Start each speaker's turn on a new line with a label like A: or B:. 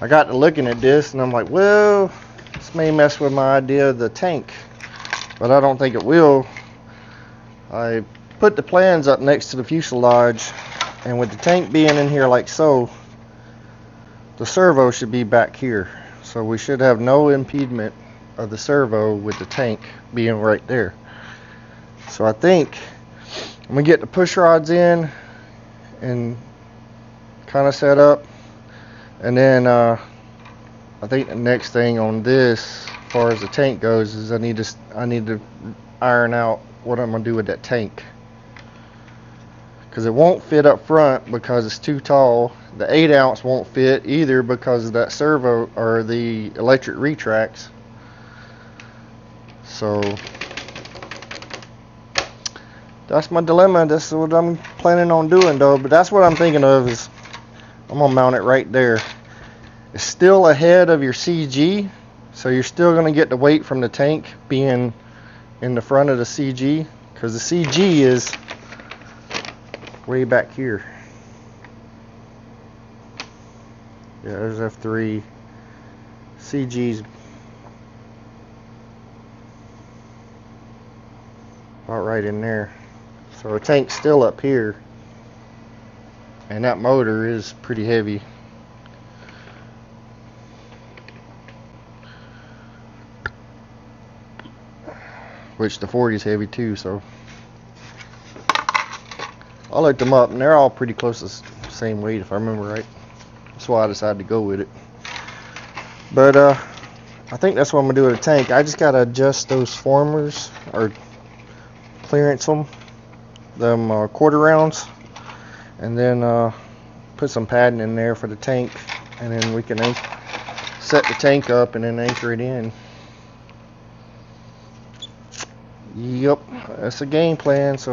A: I got to looking at this and I'm like, well, this may mess with my idea of the tank, but I don't think it will. I put the plans up next to the fuselage, and with the tank being in here like so, the servo should be back here. So we should have no impediment of the servo with the tank being right there. So I think I'm gonna get the push rods in and kind of set up, and then I think the next thing on this, as far as the tank goes, is I need to iron out what I'm gonna do with that tank, because it won't fit up front because it's too tall. The 8-ounce won't fit either because of that servo or the electric retracts. So that's my dilemma. That's what I'm planning on doing though. But that's what I'm thinking of, is I'm gonna mount it right there. It's still ahead of your CG, so you're still gonna get the weight from the tank being in the front of the CG, because the CG is way back here. Yeah, there's F3. CG's about right in there. So our tank's still up here, and that motor is pretty heavy. Which the 40 is heavy too, so I looked them up and they're all pretty close to the same weight if I remember right. That's why I decided to go with it. But I think that's what I'm gonna do with the tank. I just gotta adjust those formers, or clearance them quarter rounds, and then put some padding in there for the tank, and then we can set the tank up and then anchor it in. Yep, that's a game plan. So